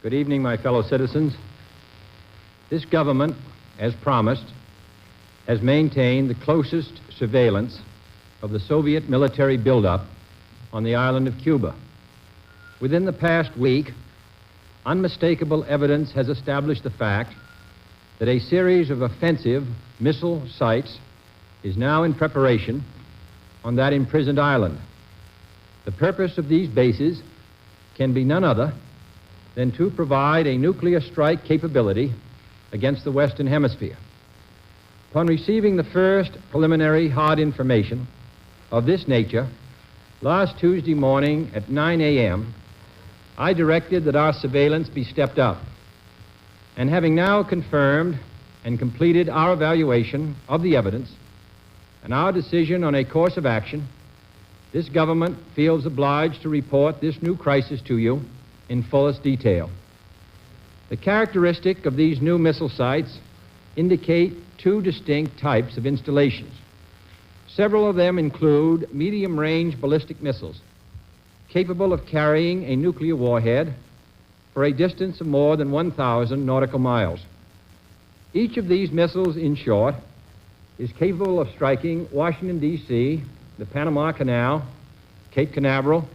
Good evening, my fellow citizens. This government, as promised, has maintained the closest surveillance of the Soviet military buildup on the island of Cuba. Within the past week, unmistakable evidence has established the fact that a series of offensive missile sites is now in preparation on that imprisoned island. The purpose of these bases can be none other than to provide a nuclear strike capability against the Western Hemisphere. Upon receiving the first preliminary hard information of this nature, last Tuesday morning at 9 a.m., I directed that our surveillance be stepped up. And having now confirmed and completed our evaluation of the evidence and our decision on a course of action, this government feels obliged to report this new crisis to you in fullest detail. The characteristic of these new missile sites indicate two distinct types of installations. Several of them include medium-range ballistic missiles capable of carrying a nuclear warhead for a distance of more than 1,000 nautical miles. Each of these missiles, in short, is capable of striking Washington, D.C., the Panama Canal, Cape Canaveral,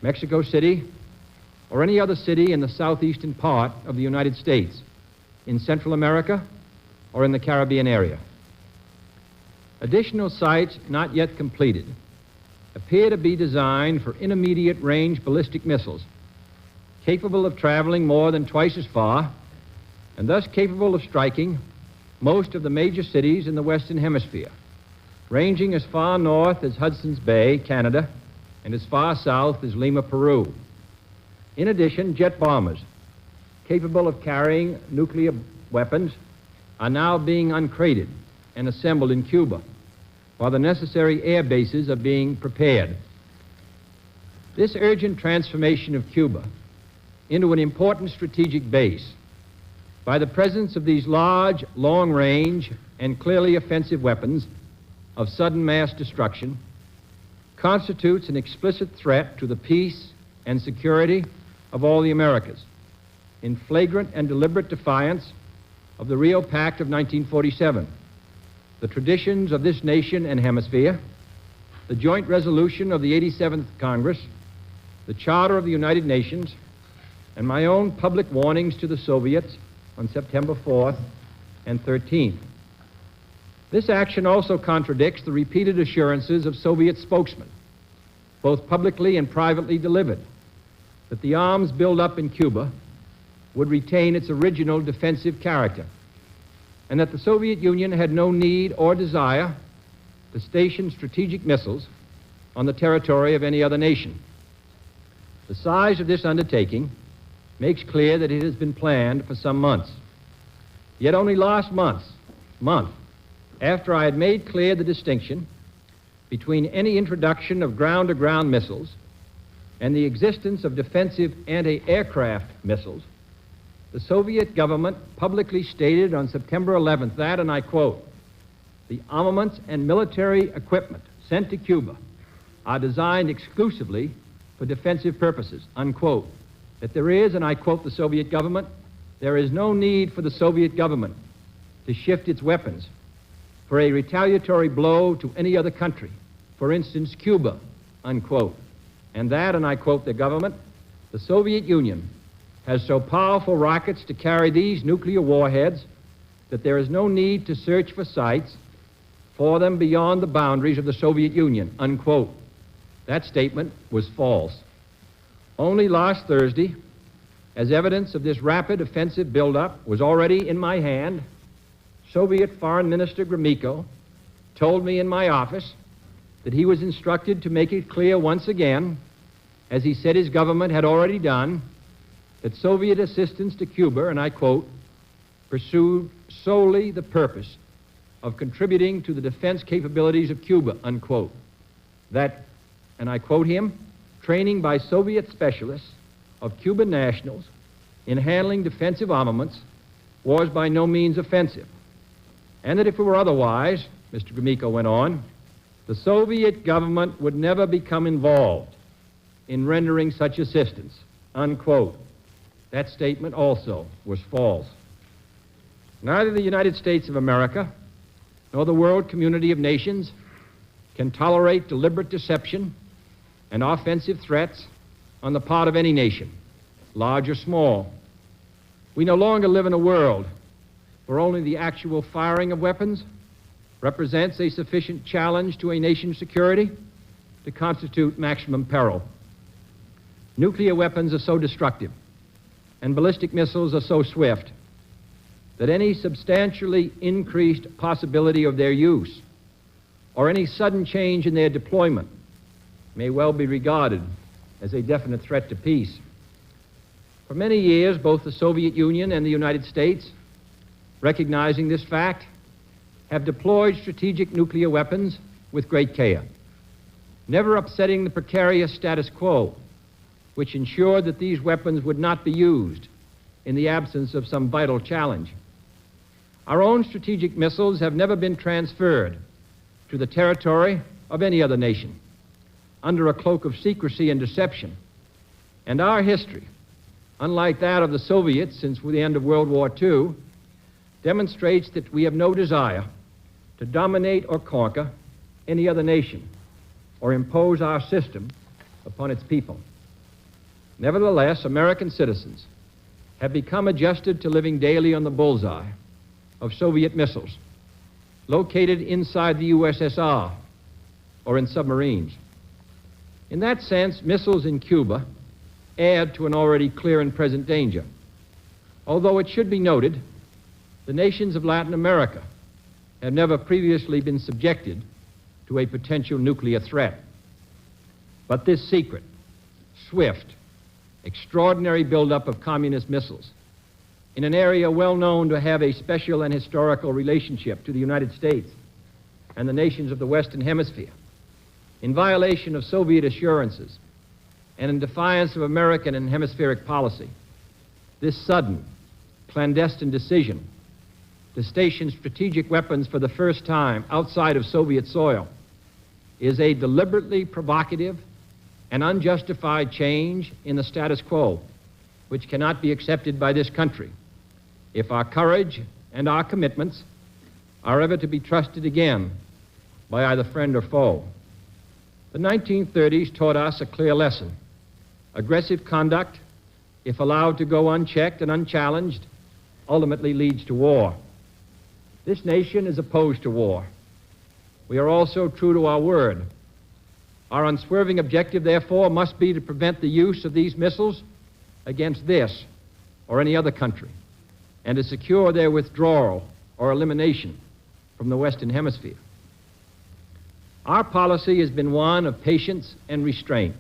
Mexico City, or any other city in the southeastern part of the United States, in Central America, or in the Caribbean area. Additional sites not yet completed appear to be designed for intermediate range ballistic missiles capable of traveling more than twice as far and thus capable of striking most of the major cities in the Western Hemisphere, ranging as far north as Hudson's Bay, Canada, and as far south as Lima, Peru. In addition, jet bombers capable of carrying nuclear weapons are now being uncrated and assembled in Cuba, while the necessary air bases are being prepared. This urgent transformation of Cuba into an important strategic base by the presence of these large, long-range, and clearly offensive weapons of sudden mass destruction constitutes an explicit threat to the peace and security of all the Americas, in flagrant and deliberate defiance of the Rio Pact of 1947, the traditions of this nation and hemisphere, the joint resolution of the 87th Congress, the Charter of the United Nations, and my own public warnings to the Soviets on September 4th and 13th. This action also contradicts the repeated assurances of Soviet spokesmen, both publicly and privately delivered, that the arms buildup in Cuba would retain its original defensive character, and that the Soviet Union had no need or desire to station strategic missiles on the territory of any other nation. The size of this undertaking makes clear that it has been planned for some months. Yet only last month, after I had made clear the distinction between any introduction of ground-to-ground missiles and the existence of defensive anti-aircraft missiles, the Soviet government publicly stated on September 11th that, and I quote, "The armaments and military equipment sent to Cuba are designed exclusively for defensive purposes," unquote. That there is, and I quote the Soviet government, "there is no need for the Soviet government to shift its weapons for a retaliatory blow to any other country, for instance, Cuba," unquote. And that, and I quote the government, "the Soviet Union has so powerful rockets to carry these nuclear warheads that there is no need to search for sites for them beyond the boundaries of the Soviet Union," unquote. That statement was false. Only last Thursday, as evidence of this rapid offensive buildup was already in my hand, Soviet Foreign Minister Gromyko told me in my office that he was instructed to make it clear once again, as he said his government had already done, that Soviet assistance to Cuba, and I quote, "pursued solely the purpose of contributing to the defense capabilities of Cuba," unquote. That, and I quote him, "training by Soviet specialists of Cuban nationals in handling defensive armaments was by no means offensive. And that if it were otherwise," Mr. Gromyko went on, "the Soviet government would never become involved in rendering such assistance," unquote. That statement also was false. Neither the United States of America nor the world community of nations can tolerate deliberate deception and offensive threats on the part of any nation, large or small. We no longer live in a world where only the actual firing of weapons represents a sufficient challenge to a nation's security to constitute maximum peril. Nuclear weapons are so destructive and ballistic missiles are so swift that any substantially increased possibility of their use or any sudden change in their deployment may well be regarded as a definite threat to peace. For many years, both the Soviet Union and the United States, recognizing this fact, have deployed strategic nuclear weapons with great care, never upsetting the precarious status quo, which ensured that these weapons would not be used in the absence of some vital challenge. Our own strategic missiles have never been transferred to the territory of any other nation under a cloak of secrecy and deception. And our history, unlike that of the Soviets since the end of World War II, demonstrates that we have no desire to dominate or conquer any other nation or impose our system upon its people. Nevertheless, American citizens have become adjusted to living daily on the bullseye of Soviet missiles located inside the USSR or in submarines. In that sense, missiles in Cuba add to an already clear and present danger. Although it should be noted, the nations of Latin America have never previously been subjected to a potential nuclear threat. But this secret, swift, extraordinary buildup of communist missiles in an area well known to have a special and historical relationship to the United States and the nations of the Western Hemisphere, in violation of Soviet assurances and in defiance of American and hemispheric policy, this sudden, clandestine decision to station strategic weapons for the first time outside of Soviet soil is a deliberately provocative and unjustified change in the status quo, which cannot be accepted by this country if our courage and our commitments are ever to be trusted again by either friend or foe. The 1930s taught us a clear lesson. Aggressive conduct, if allowed to go unchecked and unchallenged, ultimately leads to war. This nation is opposed to war. We are also true to our word. Our unswerving objective, therefore, must be to prevent the use of these missiles against this or any other country, and to secure their withdrawal or elimination from the Western Hemisphere. Our policy has been one of patience and restraint,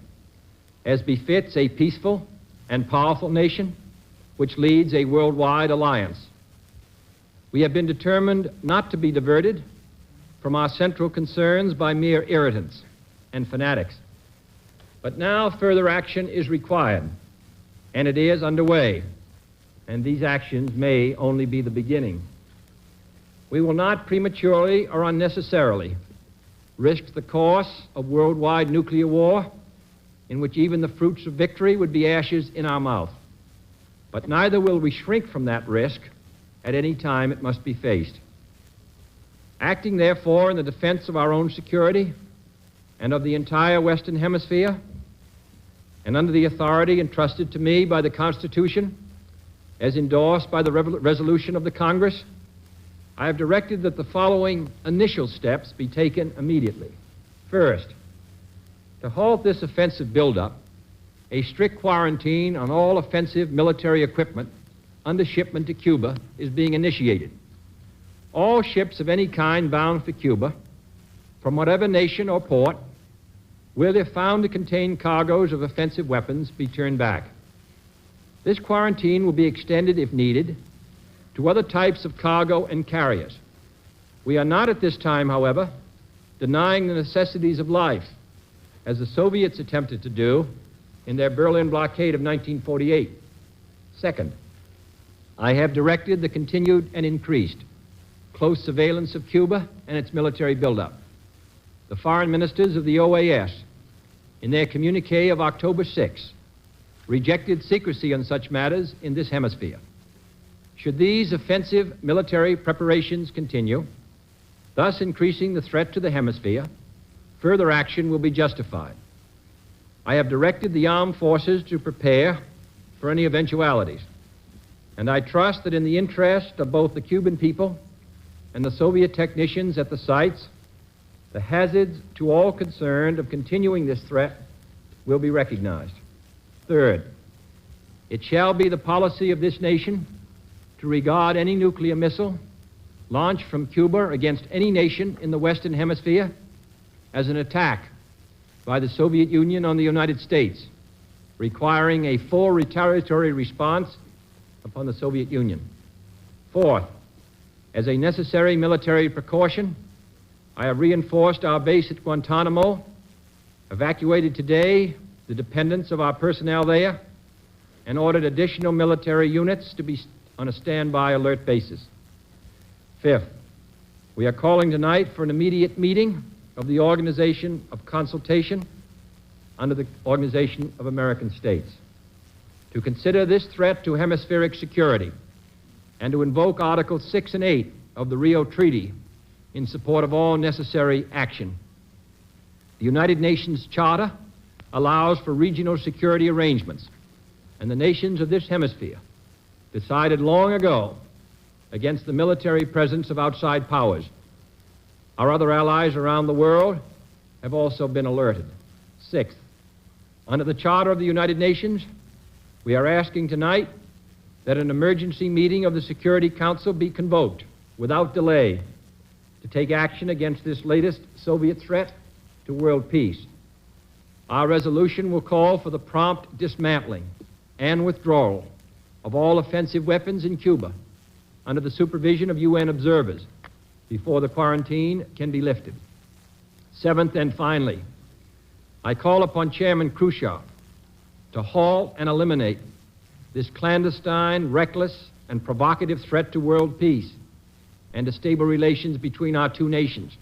as befits a peaceful and powerful nation which leads a worldwide alliance. We have been determined not to be diverted from our central concerns by mere irritants and fanatics. But now further action is required, and it is underway, and these actions may only be the beginning. We will not prematurely or unnecessarily risk the course of worldwide nuclear war, in which even the fruits of victory would be ashes in our mouth. But neither will we shrink from that risk at any time it must be faced. Acting, therefore, in the defense of our own security and of the entire Western Hemisphere, and under the authority entrusted to me by the Constitution, as endorsed by the resolution of the Congress, I have directed that the following initial steps be taken immediately. First, to halt this offensive buildup, a strict quarantine on all offensive military equipment under shipment to Cuba is being initiated. All ships of any kind bound for Cuba, from whatever nation or port, will, if found to contain cargoes of offensive weapons, be turned back. This quarantine will be extended, if needed, to other types of cargo and carriers. We are not at this time, however, denying the necessities of life, as the Soviets attempted to do in their Berlin blockade of 1948. Second, I have directed the continued and increased close surveillance of Cuba and its military buildup. The foreign ministers of the OAS, in their communique of October 6, rejected secrecy on such matters in this hemisphere. Should these offensive military preparations continue, thus increasing the threat to the hemisphere, further action will be justified. I have directed the armed forces to prepare for any eventualities, and I trust that in the interest of both the Cuban people and the Soviet technicians at the sites, the hazards to all concerned of continuing this threat will be recognized. Third, it shall be the policy of this nation to regard any nuclear missile launched from Cuba against any nation in the Western Hemisphere as an attack by the Soviet Union on the United States, requiring a full retaliatory response upon the Soviet Union. Fourth, as a necessary military precaution, I have reinforced our base at Guantanamo, evacuated today the dependents of our personnel there, and ordered additional military units to be on a standby alert basis. Fifth, we are calling tonight for an immediate meeting of the Organization of Consultation under the Organization of American States to consider this threat to hemispheric security and to invoke Articles 6 and 8 of the Rio Treaty in support of all necessary action. The United Nations Charter allows for regional security arrangements, and the nations of this hemisphere decided long ago against the military presence of outside powers. Our other allies around the world have also been alerted. Sixth, under the Charter of the United Nations, we are asking tonight that an emergency meeting of the Security Council be convoked without delay to take action against this latest Soviet threat to world peace. Our resolution will call for the prompt dismantling and withdrawal of all offensive weapons in Cuba under the supervision of UN observers before the quarantine can be lifted. Seventh and finally, I call upon Chairman Khrushchev to halt and eliminate this clandestine, reckless, and provocative threat to world peace and to stable relations between our two nations.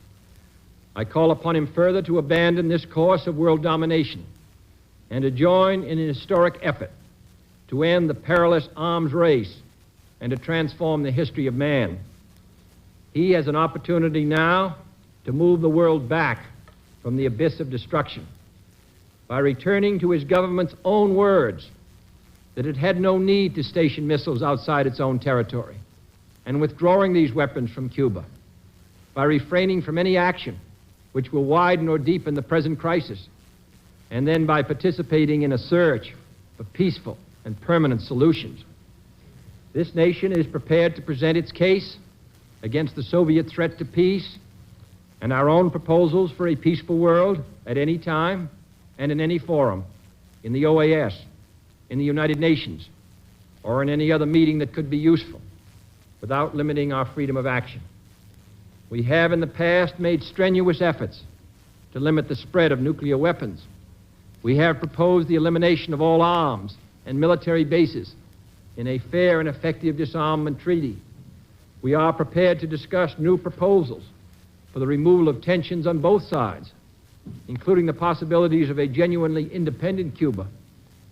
I call upon him further to abandon this course of world domination and to join in an historic effort to end the perilous arms race and to transform the history of man. He has an opportunity now to move the world back from the abyss of destruction by returning to his government's own words that it had no need to station missiles outside its own territory, and withdrawing these weapons from Cuba, by refraining from any action which will widen or deepen the present crisis, and then by participating in a search for peaceful and permanent solutions. This nation is prepared to present its case against the Soviet threat to peace and our own proposals for a peaceful world at any time and in any forum, in the OAS, in the United Nations, or in any other meeting that could be useful, without limiting our freedom of action. We have in the past made strenuous efforts to limit the spread of nuclear weapons. We have proposed the elimination of all arms and military bases in a fair and effective disarmament treaty. We are prepared to discuss new proposals for the removal of tensions on both sides, including the possibilities of a genuinely independent Cuba,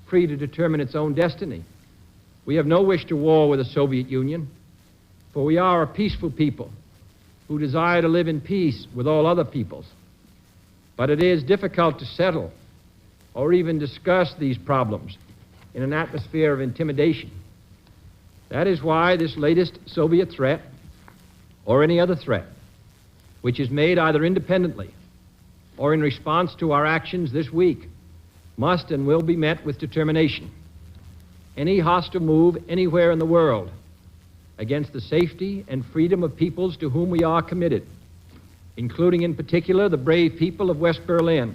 free to determine its own destiny. We have no wish to war with the Soviet Union, for we are a peaceful people who desire to live in peace with all other peoples. But it is difficult to settle or even discuss these problems in an atmosphere of intimidation. That is why this latest Soviet threat, or any other threat, which is made either independently or in response to our actions this week, must and will be met with determination. Any hostile move anywhere in the world against the safety and freedom of peoples to whom we are committed, including in particular the brave people of West Berlin,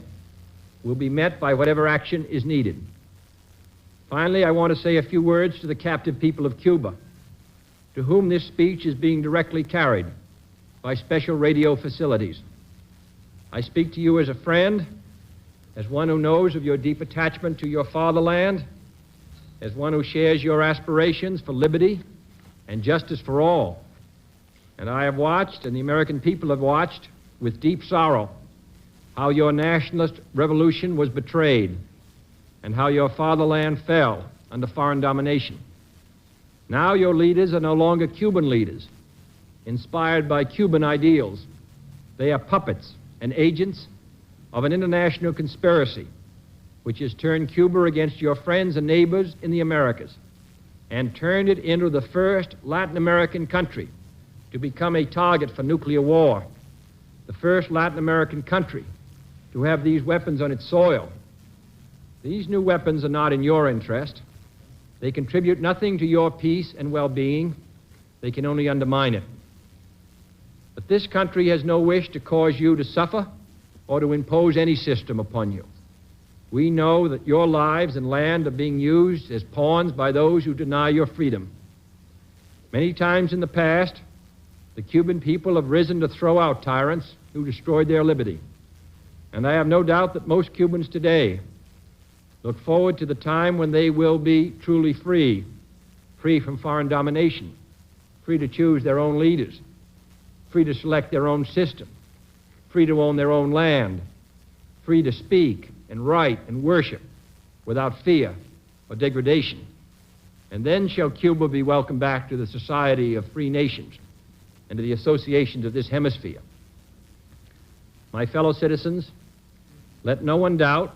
will be met by whatever action is needed. Finally, I want to say a few words to the captive people of Cuba, to whom this speech is being directly carried by special radio facilities. I speak to you as a friend, as one who knows of your deep attachment to your fatherland, as one who shares your aspirations for liberty and justice for all. And I have watched, and the American people have watched, with deep sorrow, how your nationalist revolution was betrayed and how your fatherland fell under foreign domination. Now your leaders are no longer Cuban leaders, inspired by Cuban ideals. They are puppets and agents of an international conspiracy which has turned Cuba against your friends and neighbors in the Americas and turned it into the first Latin American country to become a target for nuclear war, the first Latin American country to have these weapons on its soil. These new weapons are not in your interest. They contribute nothing to your peace and well-being. They can only undermine it. But this country has no wish to cause you to suffer or to impose any system upon you. We know that your lives and land are being used as pawns by those who deny your freedom. Many times in the past, the Cuban people have risen to throw out tyrants who destroyed their liberty. And I have no doubt that most Cubans today look forward to the time when they will be truly free, free from foreign domination, free to choose their own leaders, free to select their own system, free to own their own land, free to speak and write and worship without fear or degradation. And then shall Cuba be welcomed back to the society of free nations and to the associations of this hemisphere. My fellow citizens, let no one doubt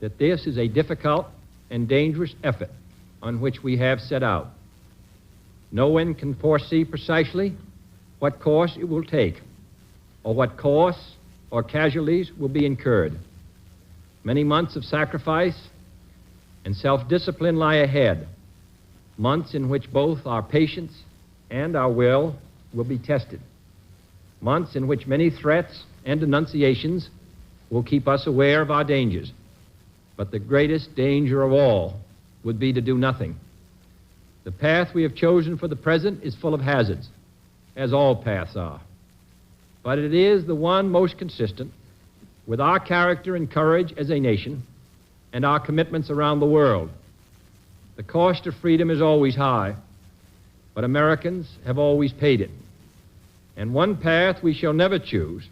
that this is a difficult and dangerous effort on which we have set out. No one can foresee precisely what course it will take, or what costs or casualties will be incurred. Many months of sacrifice and self-discipline lie ahead, months in which both our patience and our will be tested, months in which many threats and denunciations will keep us aware of our dangers. But the greatest danger of all would be to do nothing. The path we have chosen for the present is full of hazards, as all paths are. But it is the one most consistent with our character and courage as a nation and our commitments around the world. The cost of freedom is always high, but Americans have always paid it. And one path we shall never choose,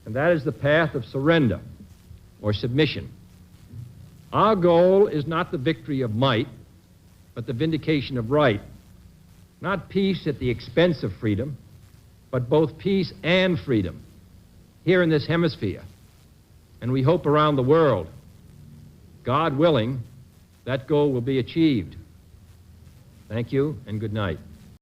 and that is the path of surrender or submission. Our goal is not the victory of might, but the vindication of right. Not peace at the expense of freedom, but both peace and freedom here in this hemisphere, and we hope around the world. God willing, that goal will be achieved. Thank you and good night.